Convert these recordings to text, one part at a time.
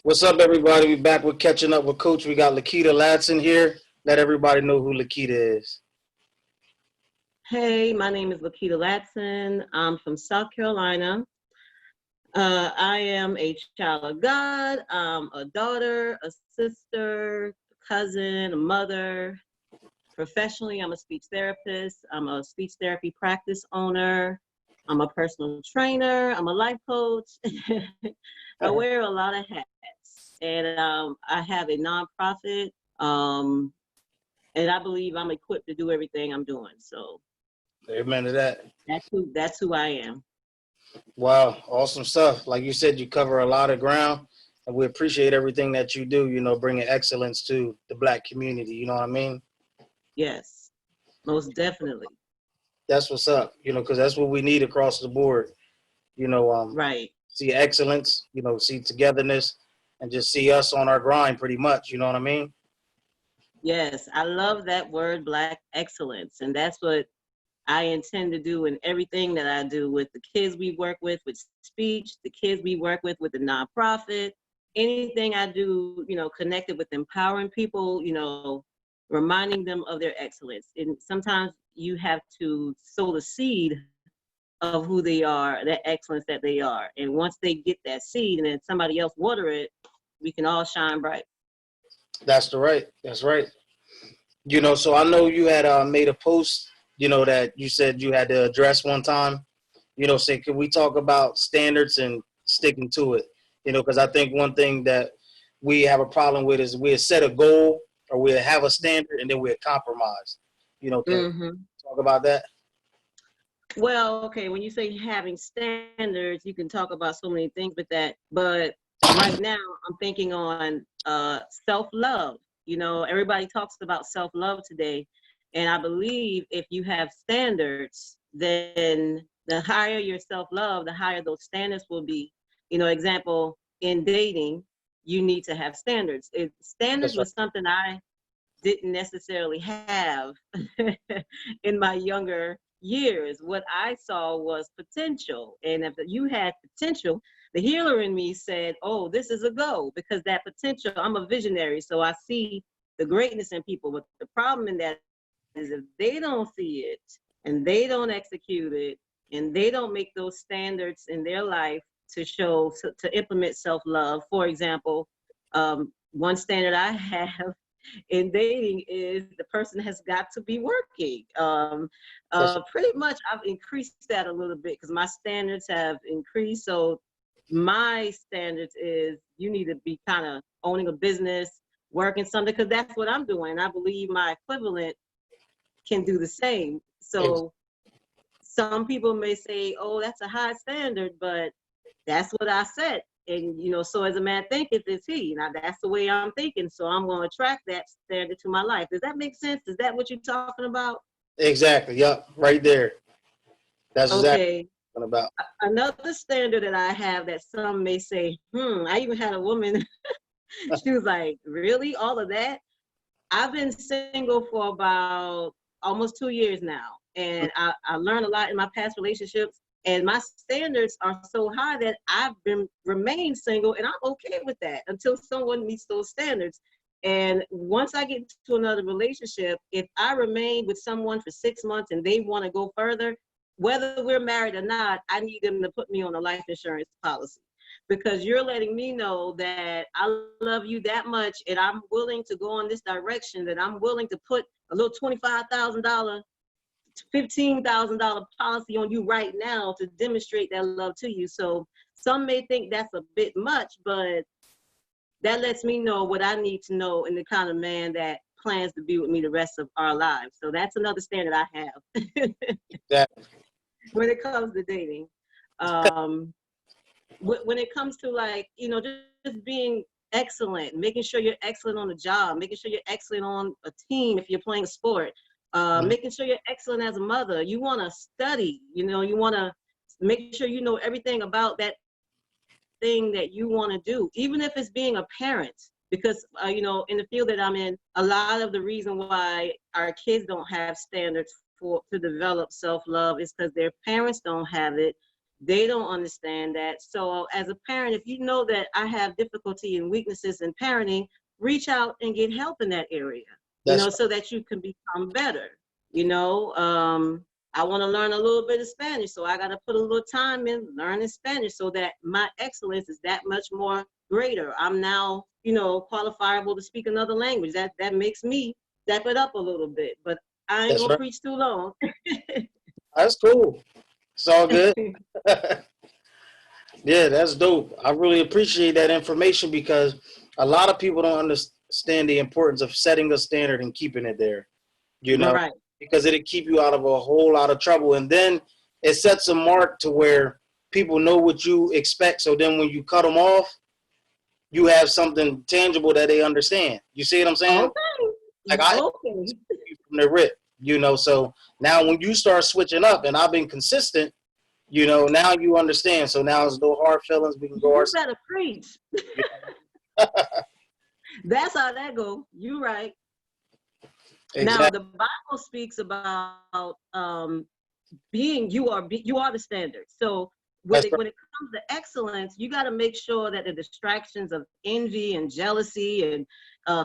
What's up, everybody? We back with catching up with Coach. We got Lakita Ladson here. Let everybody know who Lakita is. Hey, my name is Lakita Latson. I'm from South Carolina. I am a child of God. I'm a daughter, a sister, cousin, a mother. Professionally, I'm a speech therapist. I'm a speech therapy practice owner. I'm a personal trainer. I'm a life coach. I wear a lot of hats. And I have a nonprofit. And I believe I'm equipped to do everything I'm doing. So Amen to that. That's who I am. Wow, awesome stuff. Like you said, you cover a lot of ground, and we appreciate everything that you do, bringing excellence to the Black community. You know what I mean? Yes, most definitely. That's what's up, because that's what we need across the board. Right. See excellence, see togetherness, and just see us on our grind pretty much. You know what I mean? Yes, I love that word, Black excellence. And that's what I intend to do in everything that I do with the kids we work with speech, the kids we work with the nonprofit, anything I do, connected with empowering people, reminding them of their excellence. And sometimes you have to sow the seed of who they are, that excellence that they are. And once they get that seed and then somebody else water it, we can all shine bright. That's right. So I know you had made a post, that you said you had to address one time. Say, can we talk about standards and sticking to it? Because I think one thing that we have a problem with is we set a goal or we have a standard and then we compromise. Can we talk about that? Well, okay, when you say having standards, you can talk about so many things with that. But right now, I'm thinking on self-love. Everybody talks about self-love today. And I believe if you have standards, then the higher your self-love, the higher those standards will be. Example, in dating, you need to have standards. Standards was something I didn't necessarily have in my younger years. What I saw was potential. And if you had potential, the healer in me said, oh, this is a go, because that potential, I'm a visionary. So I see the greatness in people. But the problem in that is if they don't see it and they don't execute it and they don't make those standards in their life to show, to implement self-love. For example, one standard I have in dating is the person has got to be working. Pretty much I've increased that a little bit because my standards have increased. So my standards is you need to be kind of owning a business, working something, because that's what I'm doing. I believe my equivalent can do the same. So some people may say, oh, that's a high standard, but that's what I set. And, so as a man thinketh is he. Now, that's the way I'm thinking. So I'm going to attract that standard to my life. Does that make sense? Is that what you're talking about? Exactly. Yep. Right there. That's exactly what I'm about. Another standard that I have that some may say, I even had a woman, she was like, really? All of that? I've been single for about almost 2 years now. And I learned a lot in my past relationships. And my standards are so high that I've remained single, and I'm okay with that until someone meets those standards. And once I get to another relationship, if I remain with someone for 6 months and they want to go further, whether we're married or not, I need them to put me on a life insurance policy, because you're letting me know that I love you that much and I'm willing to go in this direction, that I'm willing to put a little $25,000 $15,000 policy on you right now to demonstrate that love to you. So some may think that's a bit much, but that lets me know what I need to know in the kind of man that plans to be with me the rest of our lives. So that's another standard I have. Exactly. When it comes to dating. When it comes to just being excellent, making sure you're excellent on the job, making sure you're excellent on a team if you're playing a sport, making sure you're excellent as a mother. You want to study, you want to make sure you know everything about that thing that you want to do, even if it's being a parent. Because, in the field that I'm in, a lot of the reason why our kids don't have standards to develop self-love is because their parents don't have it. They don't understand that. So as a parent, if you know that I have difficulty and weaknesses in parenting, reach out and get help in that area, That's so that you can become better. You know, I want to learn a little bit of Spanish, so I got to put a little time in learning Spanish so that my excellence is that much more greater. I'm now, qualifiable to speak another language. That makes me step it up a little bit, but I ain't that's gonna right. preach too long. That's cool. It's all good. Yeah, that's dope. I really appreciate that information because a lot of people don't understand the importance of setting a standard and keeping it there, Right. because it'll keep you out of a whole lot of trouble. And then it sets a mark to where people know what you expect. So then when you cut them off, you have something tangible that they understand. You see what I'm saying? Like Okay. I Okay. from the rip, so now when you start switching up and I've been consistent, now you understand. So now it's no hard feelings. We can go our You better preach. That's how that go. You right. Now exactly. the Bible speaks about being you are the standard. So when That's it right. when it comes to excellence, you got to make sure that the distractions of envy and jealousy and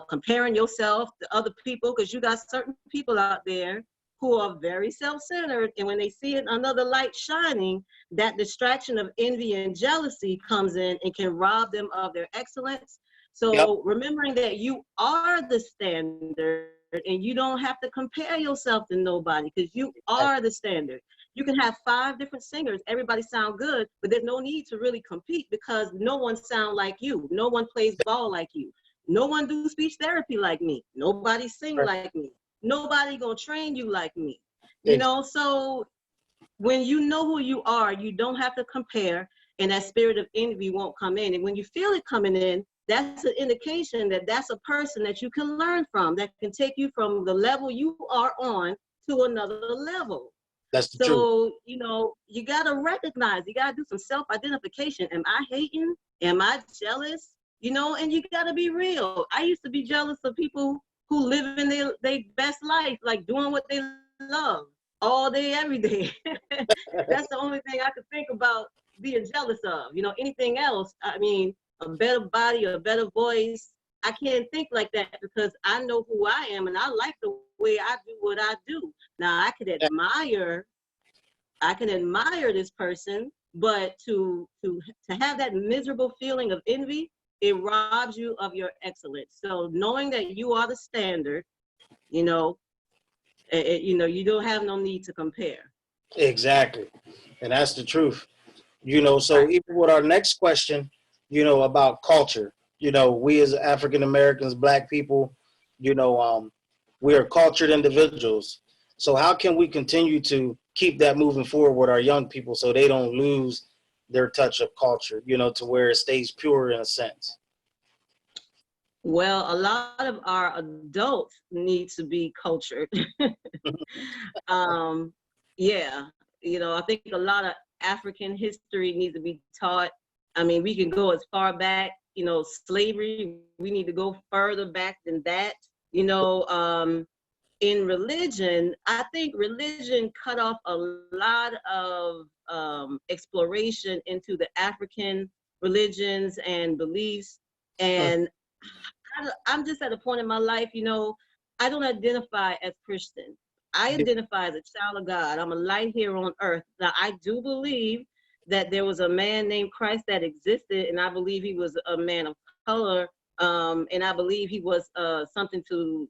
comparing yourself to other people, because you got certain people out there who are very self-centered, and when they see another light shining, that distraction of envy and jealousy comes in and can rob them of their excellence. Yep. So remembering that you are the standard and you don't have to compare yourself to nobody, because you are the standard. You can have 5 different singers, everybody sound good, but there's no need to really compete because no one sound like you. No one plays ball like you. No one do speech therapy like me. Nobody sing like me. Nobody gonna train you like me. So when you know who you are, you don't have to compare, and that spirit of envy won't come in. And when you feel it coming in, that's an indication that that's a person that you can learn from, that can take you from the level you are on to another level. That's the truth. So, you got to recognize, you got to do some self-identification. Am I hating? Am I jealous? And you got to be real. I used to be jealous of people who live in their best life, like doing what they love all day, every day. That's the only thing I could think about being jealous of. Anything else, I mean, a better body, a better voice, I can't think like that because I know who I am and I like the way I do what I do. Now I can admire this person, but to have that miserable feeling of envy, it robs you of your excellence. So knowing that you are the standard, you don't have no need to compare. Exactly. And that's the truth. So Right. even with our next question, about culture, we as African Americans, Black people, we are cultured individuals. So how can we continue to keep that moving forward with our young people so they don't lose their touch of culture, to where it stays pure in a sense? Well, a lot of our adults need to be cultured. um, yeah, I think a lot of African history needs to be taught. I mean, we can go as far back, slavery. We need to go further back than that. In religion, I think religion cut off a lot of exploration into the African religions and beliefs. And I'm just at a point in my life, I don't identify as Christian. I identify as a child of God. I'm a light here on earth. Now, I do believe that there was a man named Christ that existed, and I believe he was a man of color, and I believe he was something to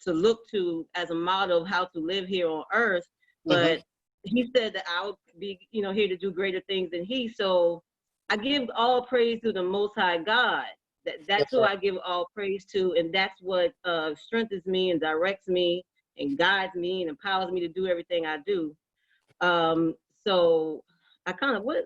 look to as a model of how to live here on earth. But he said that I would be, here to do greater things than he. So I give all praise to the Most High God. That's That's who right. I give all praise to, and that's what strengthens me and directs me and guides me and empowers me to do everything I do. So I kind of what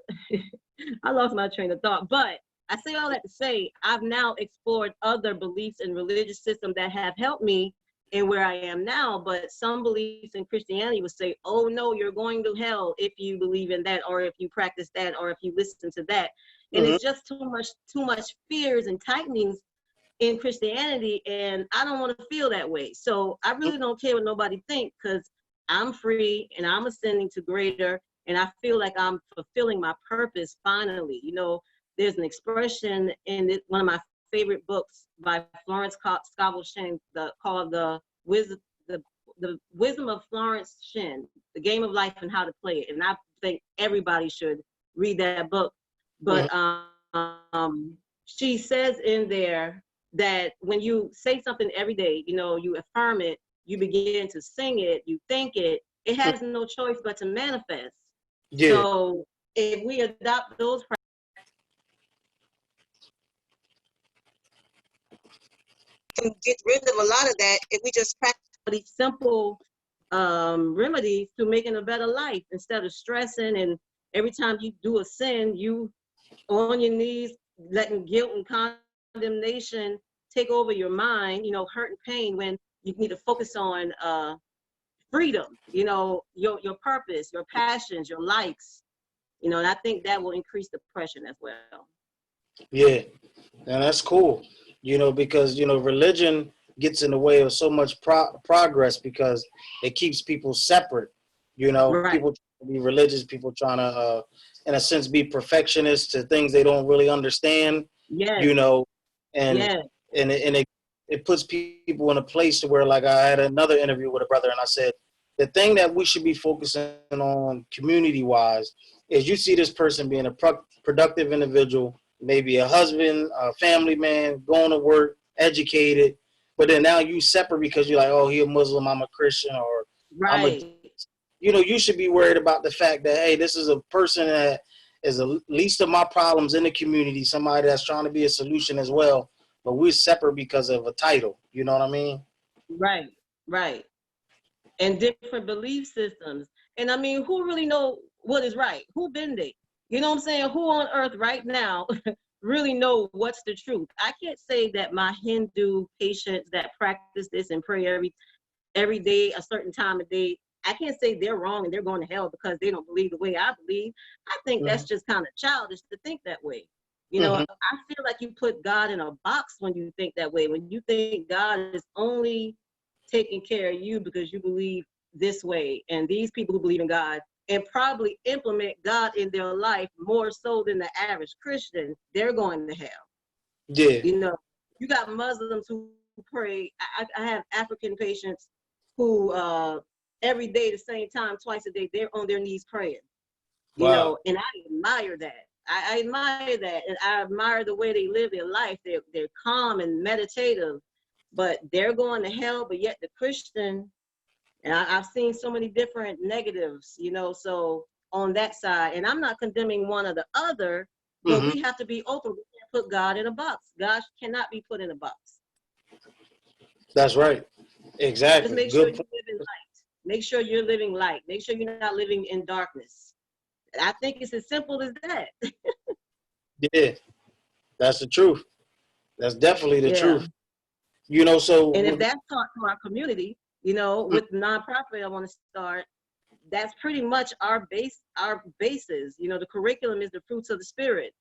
I lost my train of thought, but I say all that to say I've now explored other beliefs and religious systems that have helped me in where I am now. But some beliefs in Christianity would say, "Oh no, you're going to hell if you believe in that, or if you practice that, or if you listen to that." And Hmm. it's just too much fears and tightenings in Christianity, and I don't want to feel that way. So I really don't care what nobody thinks, because I'm free and I'm ascending to greater, and I feel like I'm fulfilling my purpose finally. You know, there's an expression in one of my favorite books by Florence Scovel Shinn called the Wisdom of Florence Shinn, The Game of Life and How to Play It. And I think everybody should read that book. But she says in there that when you say something every day, you know, you affirm it, you begin to sing it, you think it, it has no choice but to manifest. Yeah. So if we adopt those can get rid of a lot of that if we just practice these simple remedies to making a better life instead of stressing, and every time you do a sin, you on your knees, letting guilt and condemnation take over your mind, you know, hurt and pain, when you need to focus on freedom, you know, your purpose, your passions, your likes, you know, and I think that will increase depression as well. Yeah, and that's cool, you know, because, you know, religion gets in the way of so much progress because it keeps people separate, you know, Right. people trying to be religious, people trying to, in a sense, be perfectionists to things they don't really understand, Yes. you know, and, Yes. and it puts people in a place to where, like, I had another interview with a brother and I said, the thing that we should be focusing on community-wise is you see this person being a productive individual, maybe a husband, a family man, going to work, educated, but then now you separate because you're like, oh, he a Muslim, I'm a Christian, or right. you know, you should be worried about the fact that, hey, this is a person that is the least of my problems in the community, somebody that's trying to be a solution as well, but we're separate because of a title. You know what I mean? Right. Right. And different belief systems. And I mean, who really know what is right? Who been there? You know what I'm saying? Who on earth right now really know what's the truth? I can't say that my Hindu patients that practice this and pray every day, a certain time of day, I can't say they're wrong and they're going to hell because they don't believe the way I believe. I think that's just kind of childish to think that way. You know, I feel like you put God in a box when you think that way. When you think God is only taking care of you because you believe this way, and these people who believe in God and probably implement God in their life more so than the average Christian, they're going to hell. Yeah. You know, you got Muslims who pray. I have African patients who every day, the same time, twice a day, they're on their knees praying. You know, and I admire that. I admire that, and I admire the way they live their life. They're calm and meditative, but they're going to hell. But yet the Christian, and I've seen so many different negatives, you know, so on that side, and I'm not condemning one or the other, but we have to be open. We can't put God in a box. God cannot be put in a box. That's right. Exactly. Just make sure you live in light. Make sure you're living light. Make sure you're not living in darkness. I think it's as simple as that. Yeah, that's the truth. That's definitely the truth. You know, so. And if that's taught to our community, you know, with the nonprofit I want to start, that's pretty much our basis. You know, the curriculum is the fruits of the spirit.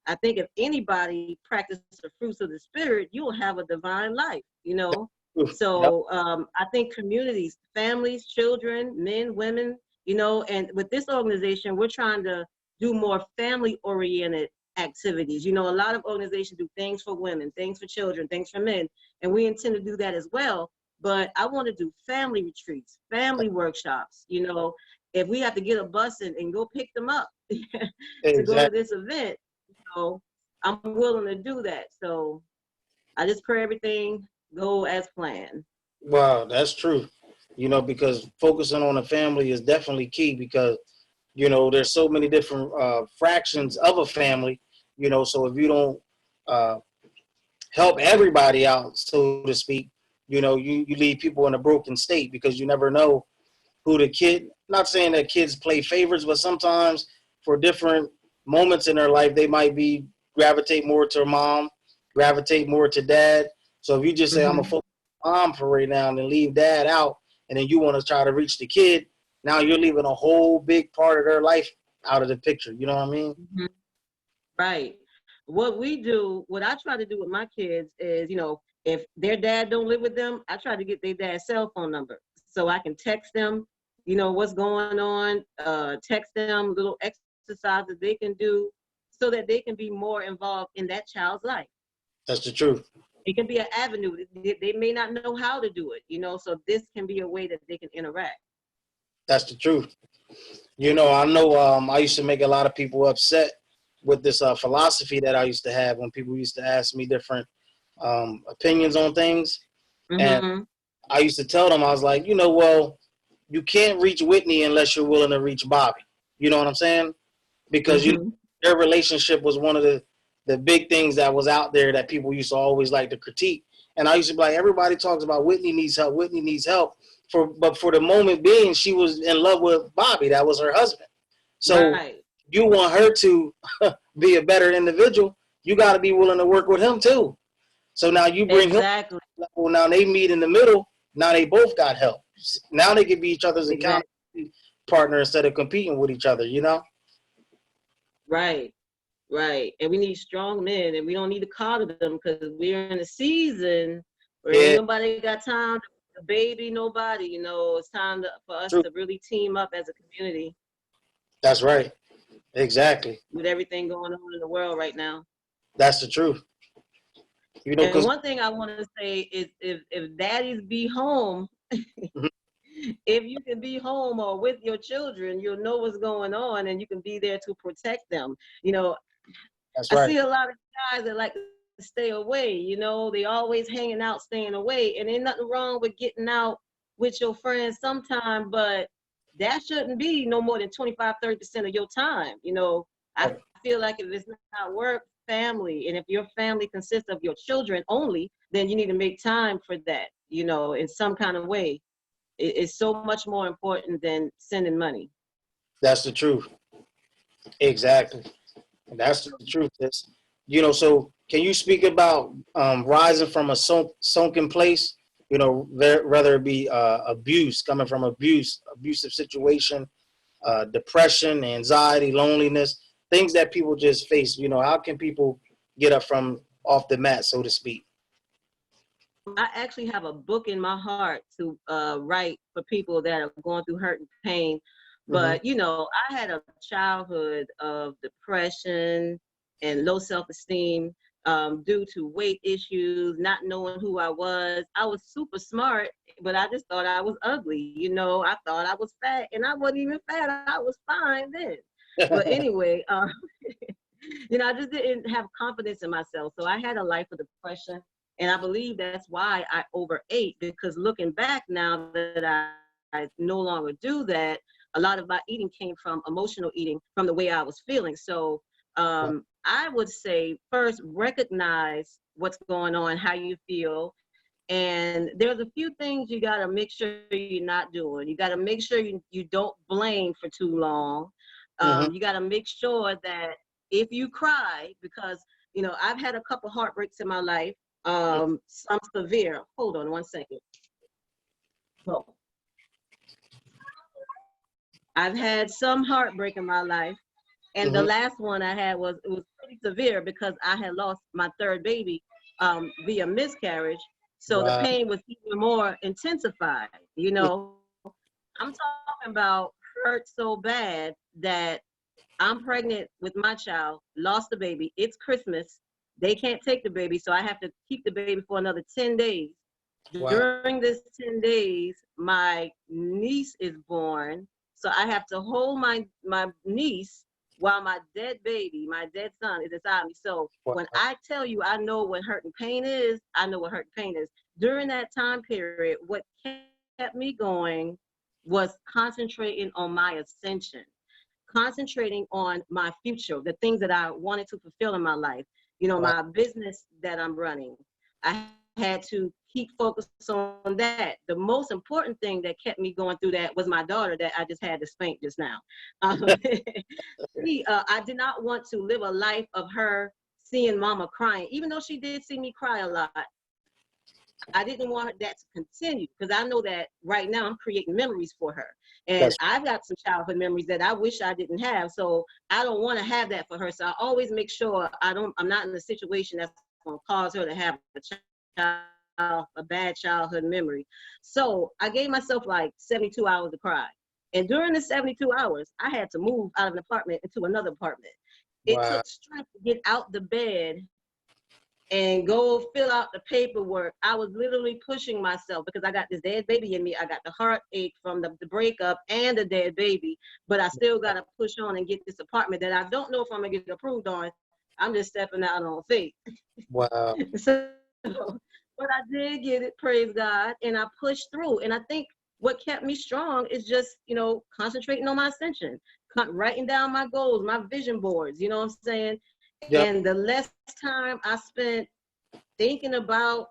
I think if anybody practices the fruits of the spirit, you will have a divine life, you know. So I think communities, families, children, men, women, you know, and with this organization, we're trying to do more family-oriented activities. You know, a lot of organizations do things for women, things for children, things for men, and we intend to do that as well. But I want to do family retreats, family workshops. You know, if we have to get a bus and go pick them up to go to this event, you know, I'm willing to do that. So I just pray everything go as planned. Wow, that's true. You know, because focusing on the family is definitely key because, you know, there's so many different fractions of a family, you know, so if you don't help everybody out, so to speak, you know, you leave people in a broken state because you never know who the kid, not saying that kids play favorites, but sometimes for different moments in their life, they might gravitate more to mom, gravitate more to dad. So if you just say, I'm a focus on mom for right now and then leave dad out, and then you want to try to reach the kid, now you're leaving a whole big part of their life out of the picture. You know what I mean? Right. What I try to do with my kids is, you know, if their dad don't live with them, I try to get their dad's cell phone number so I can text them, you know, what's going on, text them little exercises they can do so that they can be more involved in that child's life. That's the truth. It can be an avenue. They may not know how to do it, you know, so this can be a way that they can interact. That's the truth. You know, I know I used to make a lot of people upset with this philosophy that I used to have when people used to ask me different opinions on things. And Mm-hmm. I used to tell them, I was like, you know, well, you can't reach Whitney unless you're willing to reach Bobby. You know what I'm saying? Because you know, Mm-hmm. their relationship was one of the big things that was out there that people used to always like to critique. And I used to be like, everybody talks about Whitney needs help. Whitney needs help. But for the moment being, she was in love with Bobby. That was her husband. So Right. you want her to be a better individual, you got to be willing to work with him too. So now you bring him. Exactly. Well, now they meet in the middle. Now they both got help. Now they can be each other's Exactly. accountability partner instead of competing with each other. You know. Right. Right. And we need strong men, and we don't need to coddle them because we're in a season where ain't Yeah. nobody got time to baby nobody. You know, it's time for us True. to really team up as a community That's right. Exactly. with everything going on in the world right now. That's the truth. You know, And because one thing I want to say is if daddies be home, if you can be home or with your children, you'll know what's going on and you can be there to protect them. You know, that's I right. see a lot of guys that like to stay away, you know, they always hanging out, staying away. And ain't nothing wrong with getting out with your friends sometime, but that shouldn't be no more than 25-30% of your time. You know, I feel like if it's not work, family, and if your family consists of your children only, then you need to make time for that, you know, in some kind of way. It's so much more important than sending money. That's the truth. Exactly. That's the truth. It's, you know, so can you speak about rising from a sunken place? You know, whether it be abuse, coming from abusive situation, depression, anxiety, loneliness, things that people just face. You know, how can people get up from off the mat, so to speak? I actually have a book in my heart to write for people that are going through hurt and pain. Hmm. But, you know, I had a childhood of depression and low self-esteem due to weight issues, not knowing who I was. I was super smart, but I just thought I was ugly. You know, I thought I was fat, and I wasn't even fat. I was fine then. But anyway, you know, I just didn't have confidence in myself. So I had a life of depression. And I believe that's why I overate, because looking back now that I no longer do that, a lot of my eating came from emotional eating, from the way I was feeling. So I would say first recognize what's going on, how you feel. And there's a few things you got to make sure you're not doing. You got to make sure you don't blame for too long. Hmm. You got to make sure that if you cry, because, you know, I've had a couple heartbreaks in my life, some severe. Hold on one second. Oh. I've had some heartbreak in my life. And the Hmm. last one I had it was pretty severe because I had lost my third baby via miscarriage. So the Wow. pain was even more intensified. You know, I'm talking about hurt so bad that I'm pregnant with my child, lost the baby. It's Christmas. They can't take the baby, so I have to keep the baby for another 10 days. Wow. During this 10 days, my niece is born. So I have to hold my niece while my dead baby, my dead son, is inside me. So Wow. when I tell you I know what hurt and pain is, I know what hurt and pain is. During that time period, what kept me going was concentrating on my ascension, concentrating on my future, the things that I wanted to fulfill in my life. You know, Wow. my business that I'm running. I had to keep focused on that. The most important thing that kept me going through that was my daughter that I just had to spank just now. I did not want to live a life of her seeing mama crying, even though she did see me cry a lot. I didn't want that to continue because I know that right now I'm creating memories for her. And That's I've got some childhood memories that I wish I didn't have. So I don't want to have that for her. So I always make sure I'm not in a situation that's going to cause her to have a bad childhood memory. So I gave myself like 72 hours to cry. And during the 72 hours, I had to move out of an apartment into another apartment. It Wow. took strength to get out the bed and go fill out the paperwork. I was literally pushing myself because I got this dead baby in me. I got the heartache from the breakup and the dead baby, but I still got to push on and get this apartment that I don't know if I'm gonna get approved on. I'm just stepping out on faith. Wow. So, but I did get it, praise God, and I pushed through. And I think what kept me strong is just, concentrating on my ascension, writing down my goals, my vision boards, you know what I'm saying? Yep. And the less time I spent thinking about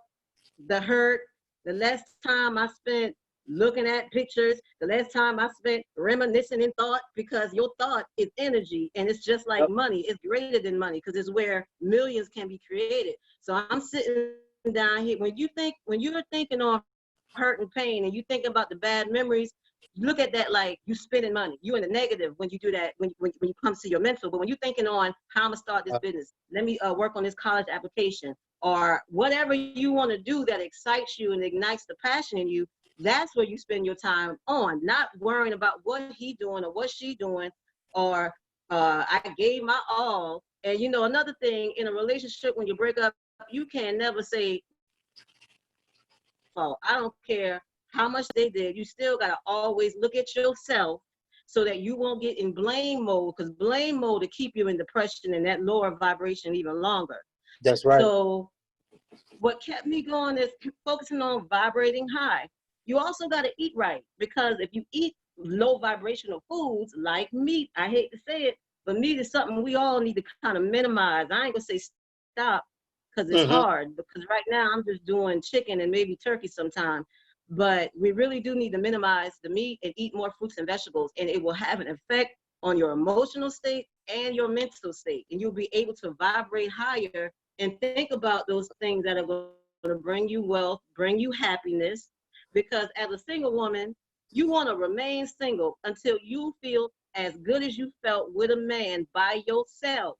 the hurt, the less time I spent looking at pictures, the less time I spent reminiscing in thought, because your thought is energy, and it's just like Yep. money. It's greater than money because it's where millions can be created. So I'm sitting down here. When you're thinking on hurt and pain, and you think about the bad memories, look at that like you spending money. You in the negative when you do that, when you come to your mental. But when you're thinking on how I'm gonna start this business, let me work on this college application, or whatever you want to do that excites you and ignites the passion in you, that's where you spend your time on, not worrying about what he doing or what she doing, or I gave my all. And another thing in a relationship, when you break up, you can never say, oh, I don't care how much they did. You still got to always look at yourself so that you won't get in blame mode, because blame mode will keep you in depression and that lower vibration even longer. That's right. So what kept me going is focusing on vibrating high. You also got to eat right, because if you eat low vibrational foods like meat, I hate to say it, but meat is something we all need to kind of minimize. I ain't gonna say stop because it's hard, because right now I'm just doing chicken and maybe turkey sometime. But we really do need to minimize the meat and eat more fruits and vegetables, and it will have an effect on your emotional state and your mental state, and you'll be able to vibrate higher and think about those things that are going to bring you wealth, bring you happiness. Because as a single woman, you want to remain single until you feel as good as you felt with a man by yourself,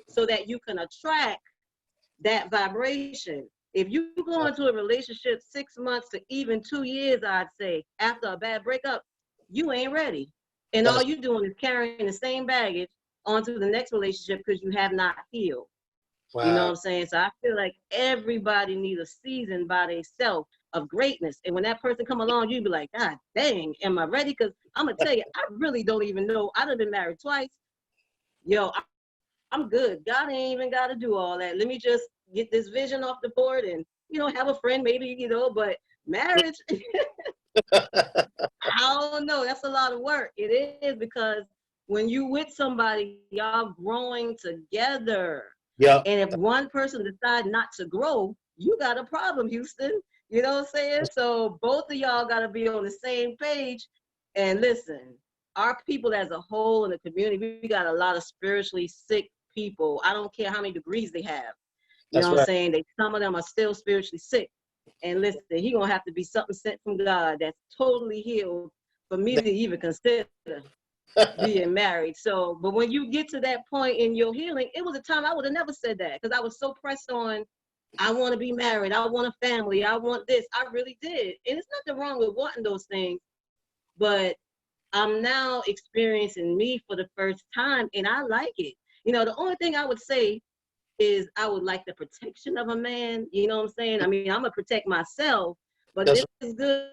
so that you can attract that vibration. If you go into a relationship 6 months to even 2 years, I'd say, after a bad breakup, you ain't ready. And all you're doing is carrying the same baggage onto the next relationship because you have not healed. Wow. You know what I'm saying? So I feel like everybody needs a season by themselves of greatness. And when that person come along, you be like, God dang, am I ready? Because I'm going to tell you, I really don't even know. I done been married twice. Yo, I'm good. God ain't even got to do all that. Let me just get this vision off the board and, have a friend maybe, but marriage, I don't know. That's a lot of work. It is, because when you with somebody, y'all growing together. Yeah. And if one person decides not to grow, you got a problem, Houston. You know what I'm saying? So both of y'all got to be on the same page. And listen, our people as a whole in the community, we got a lot of spiritually sick people. I don't care how many degrees they have. You know what I'm saying? Some of them are still spiritually sick. And listen, he gonna have to be something sent from God that's totally healed for me to even consider being married. So, but when you get to that point in your healing, it was a time I would have never said that, because I was so pressed on, I want to be married, I want a family, I want this. I really did. And it's nothing wrong with wanting those things, but I'm now experiencing me for the first time, and I like it. The only thing I would say is I would like the protection of a man. You know what I'm saying? I mean, I'm gonna protect myself, but it's good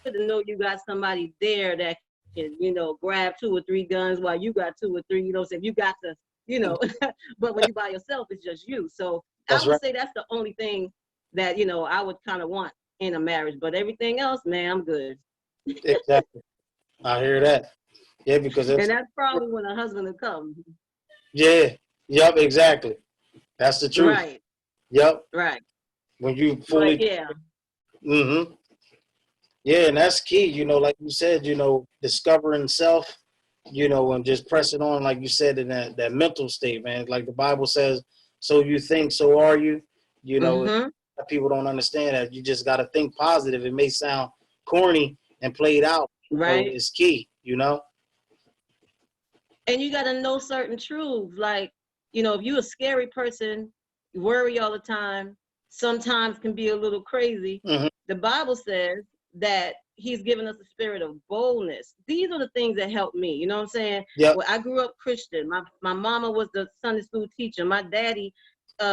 to know you got somebody there that can, grab 2 or 3 guns while you got 2 or 3. So if you got to, but when you by yourself, it's just you. So I would say that's the only thing that I would kind of want in a marriage. But everything else, man, I'm good. Exactly. I hear that. Yeah, because and that's probably when a husband will come. Yeah. Yep. Exactly. That's the truth. Right. Yep. Right. When you fully. But yeah. Yeah, and that's key. Like you said, discovering self, and just pressing on, like you said, in that mental state, man. Like the Bible says, so you think, so are you. People don't understand that. You just got to think positive. It may sound corny and played out. Right. It's key, And you got to know certain truths. Like, if you're a scary person, you worry all the time, sometimes can be a little crazy. The Bible says that he's given us a spirit of boldness. These are the things that help me. You know what I'm saying? Yep. Well, I grew up Christian. My mama was the Sunday school teacher. My daddy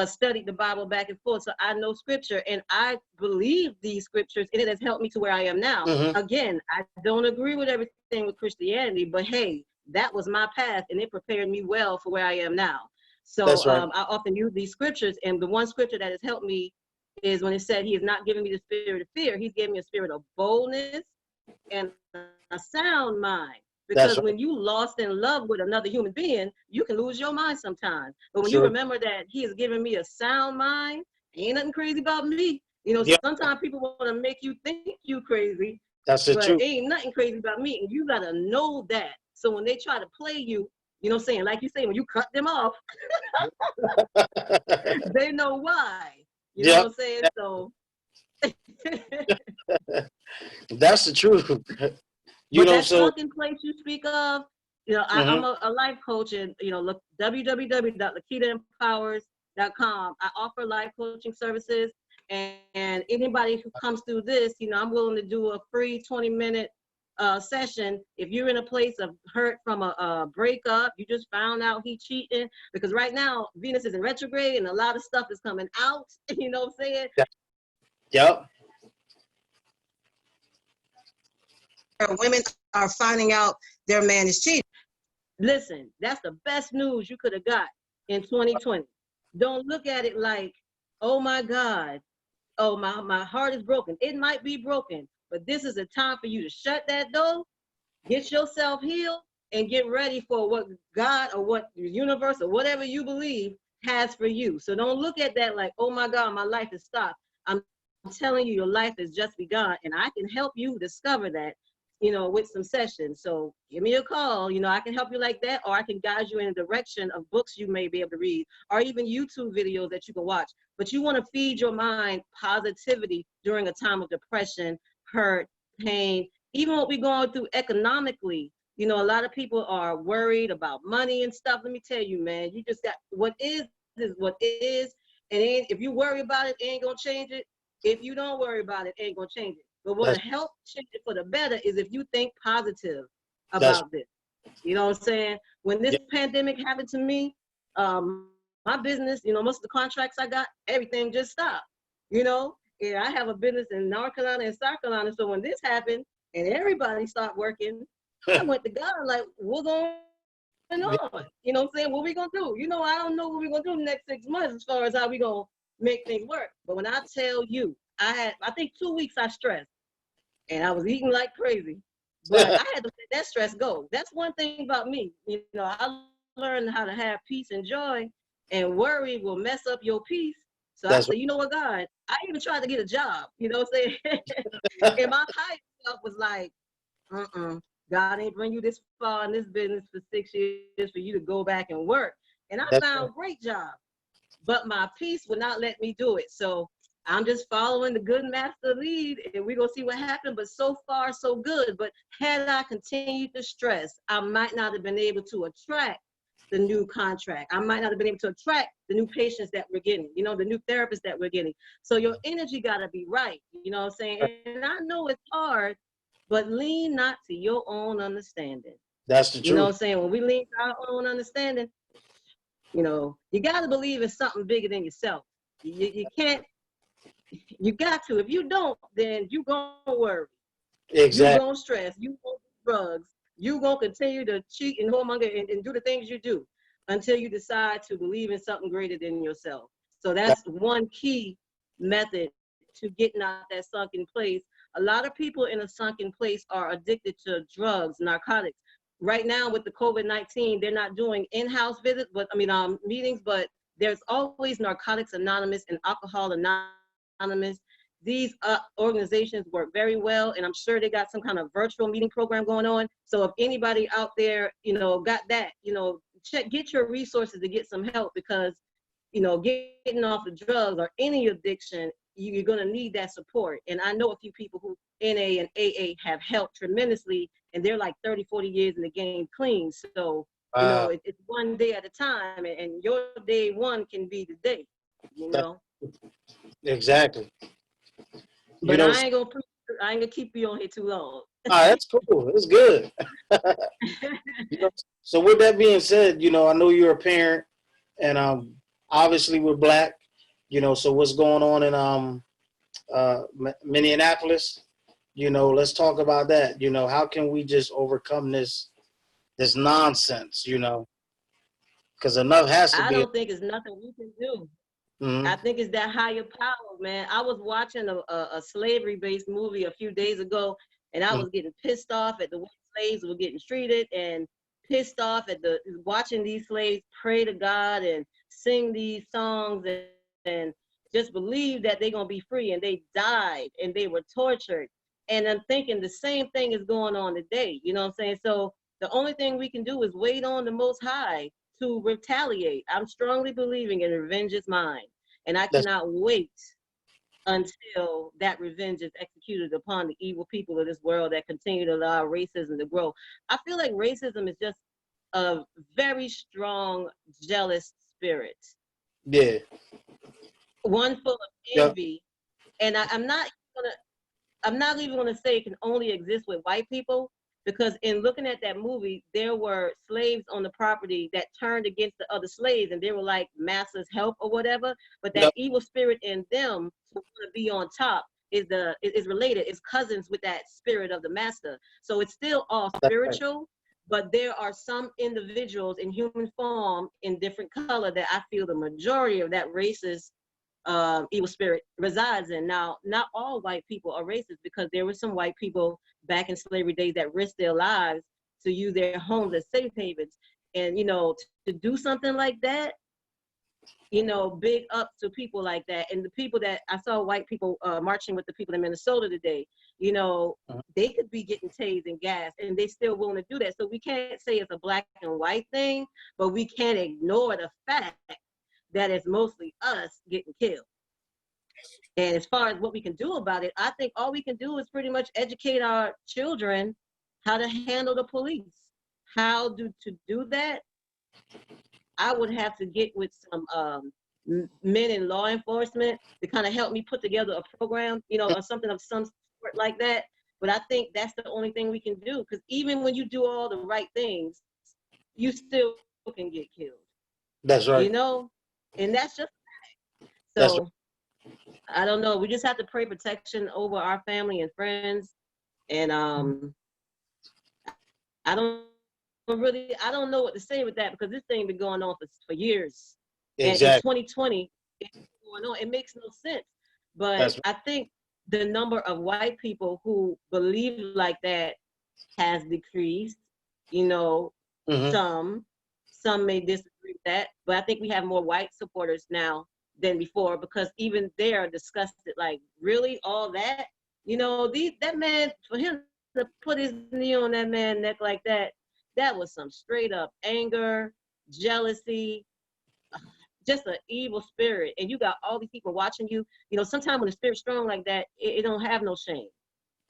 studied the Bible back and forth, so I know scripture, and I believe these scriptures, and it has helped me to where I am now. Mm-hmm. Again, I don't agree with everything with Christianity, but hey, that was my path, and it prepared me well for where I am now. So That's right. I often use these scriptures, and the one scripture that has helped me is when it said he has not given me the spirit of fear. He's given me a spirit of boldness and a sound mind. Because That's when you lost in love with another human being, you can lose your mind sometimes. But when Sure. you remember that he has given me a sound mind, ain't nothing crazy about me. You know, Yep. sometimes people want to make you think you crazy, That's the but truth. ain't nothing crazy about me. And you got to know that. So when they try to play you, you know what I'm saying? Like you say, when you cut them off, they know why. You know Yep. what I'm saying? So That's the truth. You but know, that so sunken place you speak of, you know, I'm a life coach, and you know, look www.lakitaempowers.com. I offer life coaching services, and anybody who comes through this, you know, I'm willing to do a free 20-minute session. If you're in a place of hurt from a breakup, you just found out he cheating, because right now Venus is in retrograde and a lot of stuff is coming out. You know what I'm saying? yep. Women are finding out their man is cheating. Listen, that's the best news you could have got in 2020. Don't look at it like, oh my God, oh my heart is broken. It might be broken, but this is a time for you to shut that door, get yourself healed, and get ready for what God or what the universe or whatever you believe has for you. So don't look at that like, oh my God, my life is stopped. I'm telling you, your life has just begun, and I can help you discover that, you know, with some sessions. So give me a call. You know, I can help you like that, or I can guide you in a direction of books you may be able to read, or even YouTube videos that you can watch. But you want to feed your mind positivity during a time of depression, hurt, pain, even what we're going through economically. You know, a lot of people are worried about money and stuff. Let me tell you, man, you just got what is what is. And if you worry about it, it ain't going to change it. If you don't worry about it, it ain't going to change it. But what'll help change it for the better is if you think positive about this. You know what I'm saying? When this pandemic happened to me, my business, you know, most of the contracts I got, everything just stopped. You know, yeah, I have a business in North Carolina and South Carolina. So when this happened and everybody stopped working, I went to God like, what's going on? You know what I'm saying? What we gonna do? You know, I don't know what we're gonna do the next 6 months as far as how we gonna make things work. But when I tell you, I think 2 weeks I stressed, and I was eating like crazy, but I had to let that stress go. That's one thing about me. You know, I learned how to have peace and joy, and worry will mess up your peace. So I said, you know what, God, I even tried to get a job, you know what I'm saying? And my higher self was like, God ain't bring you this far in this business for 6 years for you to go back and work. And I found a great job, but my peace would not let me do it. So I'm just following the good master lead, and we're gonna see what happens. But so far, so good. But had I continued to stress, I might not have been able to attract the new contract. I might not have been able to attract the new patients that we're getting, you know, the new therapists that we're getting. So your energy gotta be right, you know what I'm saying? And I know it's hard, but lean not to your own understanding. That's the truth. You know what I'm saying? When we lean to our own understanding, you know, you gotta believe in something bigger than yourself. You can't. You got to. If you don't, then you gonna worry. Exactly. You gonna stress. You gonna do drugs. You gonna continue to cheat and whoremonger and do the things you do until you decide to believe in something greater than yourself. So that's one key method to getting out that sunken place. A lot of people in a sunken place are addicted to drugs, narcotics. Right now with the COVID-19, they're not doing in-house visits, but meetings, but there's always Narcotics Anonymous and Alcohol Anonymous. These organizations work very well, and I'm sure they got some kind of virtual meeting program going on. So if anybody out there, you know, got that, you know, get your resources to get some help, because, you know, getting off the drugs or any addiction, you're going to need that support. And I know a few people who NA and AA have helped tremendously, and they're like 30, 40 years in the game clean. So, you know, it's one day at a time, and your day one can be the day, you know. Exactly. But I ain't gonna preach gonna keep you on here too long. That's cool. It's good. You know, so with that being said, I know you're a parent, and obviously we're black. So what's going on in Minneapolis? Let's talk about that. How can we just overcome this nonsense? Because enough has to I be. don't think it's nothing we can do. I Mm-hmm. think it's that higher power, man. I was watching a slavery-based movie a few days ago, and I was getting pissed off at the way slaves were getting treated, and pissed off at watching these slaves pray to God and sing these songs and just believe that they're gonna be free, and they died and they were tortured. And I'm thinking the same thing is going on today. You know what I'm saying? So the only thing we can do is wait on the Most High to retaliate. I'm strongly believing in revenge is mine. And I That's cannot wait until that revenge is executed upon the evil people of this world that continue to allow racism to grow. I feel like racism is just a very strong, jealous spirit, yeah. one full of Yep. envy. And I'm not even gonna say it can only exist with white people, because in looking at that movie, there were slaves on the property that turned against the other slaves, and they were like master's help or whatever. But that Yep. evil spirit in them to want to be on top is related, is cousins with that spirit of the master. So it's still all That's right. spiritual, but there are some individuals in human form in different color that I feel the majority of that racist evil spirit resides in. Now, not all white people are racist, because there were some white people back in slavery days that risked their lives to use their homes as safe havens. And, to do something like that, big up to people like that. And the people that I saw, white people marching with the people in Minnesota today, Mhm. they could be getting tased and gassed, and they still willing to do that. So we can't say it's a black and white thing, but we can't ignore the fact that it's mostly us getting killed. And as far as what we can do about it, I think all we can do is pretty much educate our children how to handle the police. To do that, I would have to get with some men in law enforcement to kind of help me put together a program, or something of some sort like that. But I think that's the only thing we can do, because even when you do all the right things, you still can get killed, That's you right. know? And that's just That's so. I don't know. We just have to pray protection over our family and friends. And I don't know what to say with that, because this thing been going on for years. And in exactly. 2020, it's going on. It makes no sense. But That's I think the number of white people who believe like that has decreased. You know, hmm some some may disagree with that, but I think we have more white supporters now than before, because even they are disgusted. Like, really, all that? That man, for him to put his knee on that man's neck like that, that was some straight up anger, jealousy, just an evil spirit. And you got all these people watching you. Sometimes when the spirit's strong like that, it don't have no shame.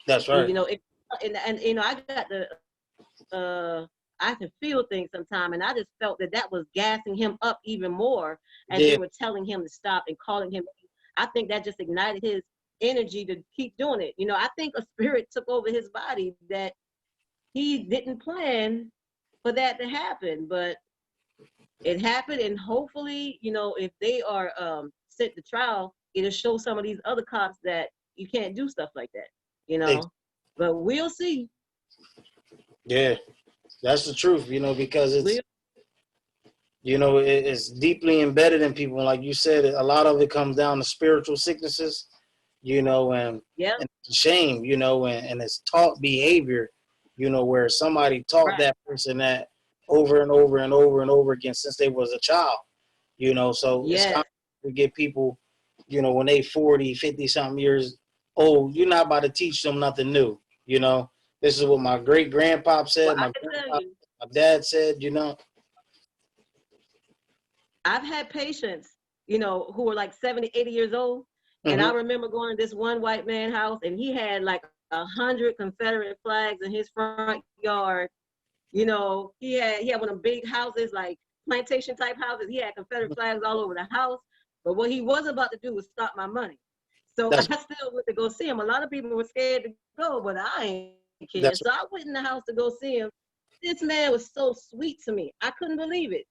That's right. You know, it, and I got the I can feel things sometimes, and I just felt that was gassing him up even more as Yeah. they were telling him to stop and calling him. I think that just ignited his energy to keep doing it. I think a spirit took over his body that he didn't plan for that to happen, but it happened. And hopefully, if they are sent to trial, it'll show some of these other cops that you can't do stuff like that. You Ex- know, but we'll see. Yeah. That's the truth. Because We'll it's deeply embedded in people. Like you said, a lot of it comes down to spiritual sicknesses. And Yeah, it's a shame. And it's taught behavior. Where somebody taught right. that person that over and over and over and over again since they was a child. So it's kind Yes. of to get people, when they 40, 50 something years old, you're not about to teach them nothing new. This is what my great grandpop Well, said, I my can tell grandpa, you, my dad said. I've had patients, who were like 70, 80 years old. And I hmm remember going to this one white man house, and he had like 100 Confederate flags in his front yard. He had one of them big houses, like plantation type houses. He had Confederate flags all over the house. But what he wasn't about to do was stop my money. So I That's still went to go see him. A lot of people were scared to go, but I ain't care. that's So I went in the house to go see him. This man was so sweet to me. I couldn't believe it.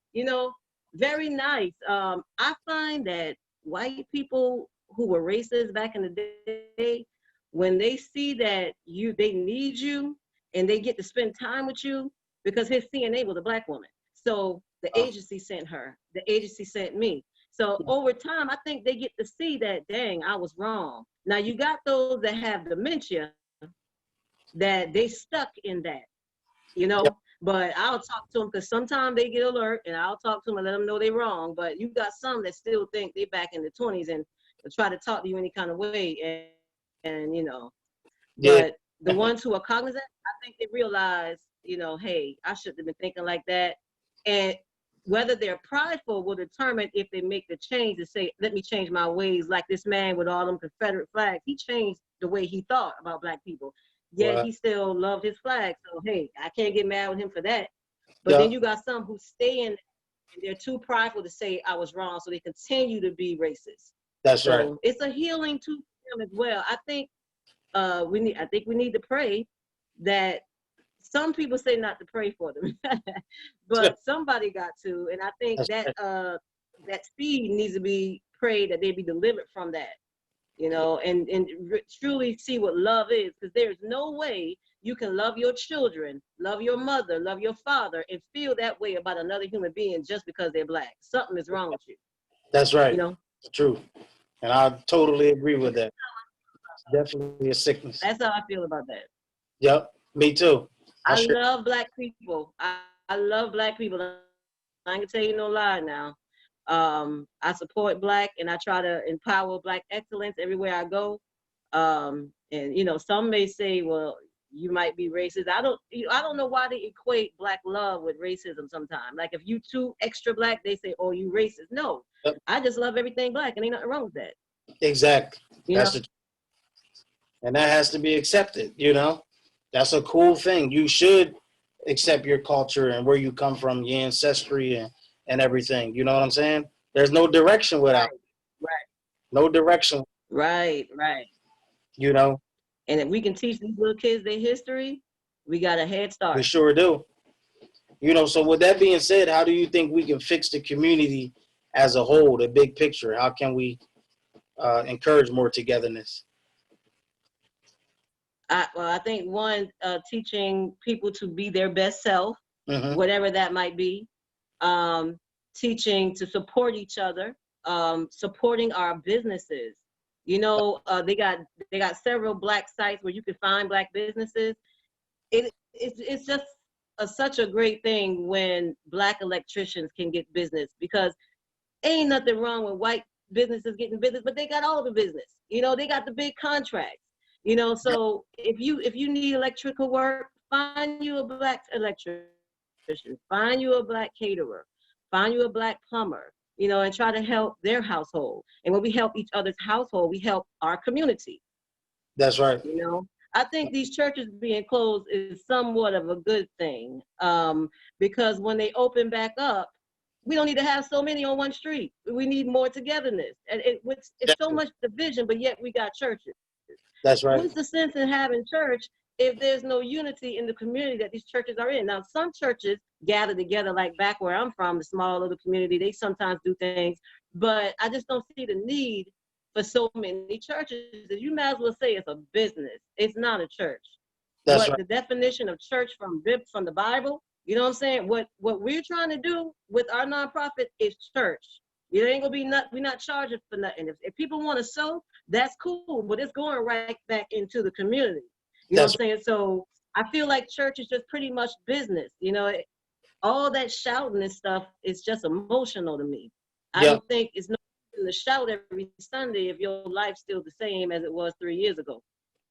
Very nice. I find that white people who were racist back in the day, when they see that they need you and they get to spend time with you, because his CNA was a black woman. So the agency sent her. The agency sent me. So over time, I think they get to see that, dang, I was wrong. Now you got those that have dementia that they stuck in that, Yep. but I'll talk to them because sometimes they get alert and I'll talk to them and let them know they're wrong. But you got some that still think they back in the 20s and try to talk to you any kind of way. And yeah. but the ones who are cognizant, I think they realize, hey, I shouldn't have been thinking like that. And whether they're prideful will determine if they make the change to say, let me change my ways. Like this man with all them Confederate flags, he changed the way he thought about black people. Yet Right. he still loved his flag. So, hey, I can't get mad with him for that. But Yeah. then you got some who stay in and they're too prideful to say I was wrong. So they continue to be racist. That's So right. it's a healing to them as well. I think we need to pray that some people say not to pray for them, but somebody got to, and I think That's that right. that seed needs to be prayed that they be delivered from that, and truly see what love is, because there's no way you can love your children, love your mother, love your father, and feel that way about another human being just because they're black. Something is wrong with you, That's right. you know. It's true. And I totally agree with that. Definitely a sickness. That's how I feel about that. Yep. Me too. I I sure. love black people. I love black people. I ain't gonna tell you no lie now. I support black and I try to empower black excellence everywhere I go. And some may say, well, you might be racist. I don't know why they equate black love with racism sometimes. Like if you too extra black, they say, oh, you racist. No, Yep. I just love everything black and ain't nothing wrong with that. Exactly. You That's know? the and that has to be accepted, That's a cool thing. You should accept your culture and where you come from, your ancestry and everything. You know what I'm saying? There's no direction without Right, no direction, right, right. you know. And if we can teach these little kids their history, we got a head We start. sure do. So with that being said, how do you think we can fix the community as a whole, the big picture? How can we encourage more togetherness? I think one, teaching people to be their best self, Mm-hmm. whatever that might be. Teaching to support each other, supporting our businesses. They got several black sites where you can find black businesses. It's just such a great thing when black electricians can get business, because ain't nothing wrong with white businesses getting business, but they got all the business. They got the big contracts. So if you need electrical work, find you a black electrician, find you a black caterer, find you a black plumber, and try to help their household. And when we help each other's household, we help our community. That's right. I think these churches being closed is somewhat of a good thing, because when they open back up, we don't need to have so many on one street. We need more togetherness. And it's so much division, but yet we got churches. That's right. What's the sense in having church if there's no unity in the community that these churches are in? Now, some churches gather together, like back where I'm from, the small little community, they sometimes do things, but I just don't see the need for so many churches. You might as well say it's a business. It's not a church. That's What right. the definition of church from the Bible, you know what I'm saying? What we're trying to do with our nonprofit is church. It ain't gonna be we're not charging for nothing. If people want to sow, that's cool, but it's going right back into the community. You know what I'm saying? So I feel like church is just pretty much business. All that shouting and stuff is just emotional to me. I Yeah. don't think it's no reason to shout every Sunday if your life's still the same as it was 3 years ago.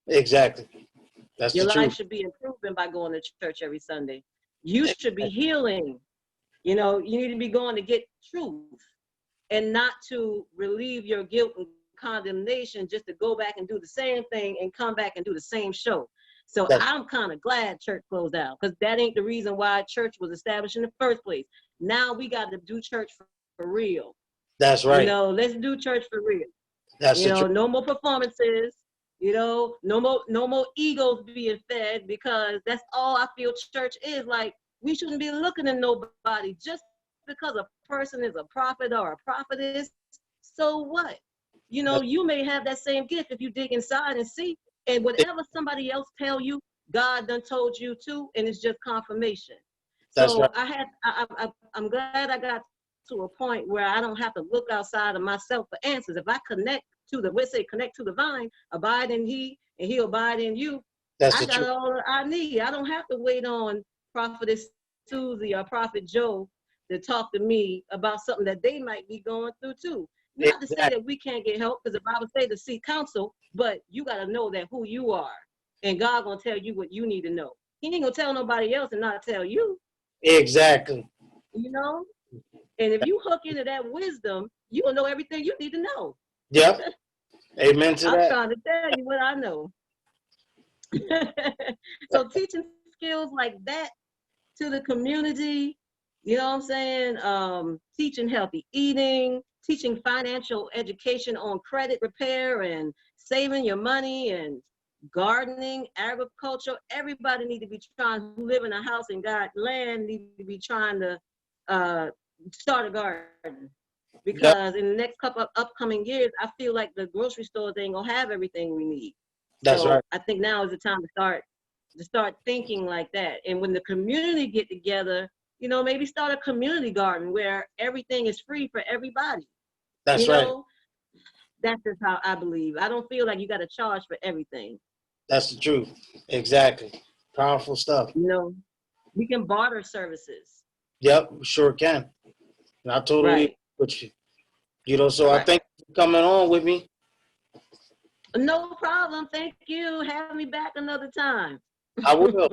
Exactly. That's Your the life truth. should be improving by going to church every Sunday. You should be healing. You need to be going to get truth and not to relieve your guilt and condemnation just to go back and do the same thing and come back and do the same show. So I'm kind of glad church closed down, because that ain't the reason why church was established in the first place. Now we got to do church for real. That's right. Let's do church for real. That's You the know, truth. no more performances. You know, no more egos being fed, because that's all I feel church is. Like, we shouldn't be looking at nobody just because a person is a prophet or a prophetess. So what? You know, That's, you may have that same gift if you dig inside and see. And whatever somebody else tell you, God done told you too, and it's just confirmation. that's right. So I'm glad I got to a point where I don't have to look outside of myself for answers. If I connect to the, we say connect to the vine, abide in he, and he abide in you, That's I the got truth. all I need. I don't have to wait on Prophetess Susie or Prophet Joe to talk to me about something that they might be going through too. Not to say Exactly. that we can't get help, because the Bible says to seek counsel, but you got to know that who you are, and God gonna tell you what you need to know. He ain't gonna tell nobody else and not tell you. Exactly. You know, and if you hook into that wisdom, you will know everything you need to know. Yep. Amen to I'm that. trying to tell you what I know. So teaching skills like that to the community, you know what I'm saying? Teaching healthy eating, teaching financial education on credit repair and saving your money and gardening, agriculture. Everybody need to be trying who live in a house and got land need to be trying to uh, start a garden. Yep. Because in the next couple of upcoming years, I feel like the grocery stores ain't gonna have everything we need. That's So right. I think now is the time to start thinking like that. And when the community get together, you know, maybe start a community garden where everything is free for everybody. That's You right. know, that's just how I believe. I don't feel like you got to charge for everything. That's the truth. Exactly. Powerful stuff. You know, we can barter services. Yep. We sure can. And I totally agree Right. with you. You know, so I Right. thank you for coming on with me. No problem. Thank you. Have me back another time. I will.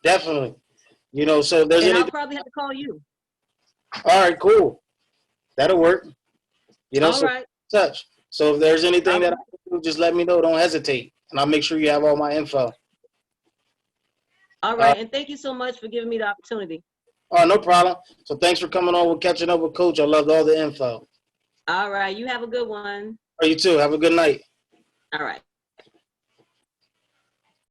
Definitely. You know, so if there's And I'll anything, probably have to call you. all right, cool. That'll work. You know, All so right. touch. So if there's anything All that right. I can do, just let me know. Don't hesitate. And I'll make sure you have all my info. All Uh, right. And thank you so much for giving me the opportunity. oh, no problem. So thanks for coming on. We're catching up with Coach. I loved all the info. All right. You have a good one. Oh, you too. Have a good night. All right.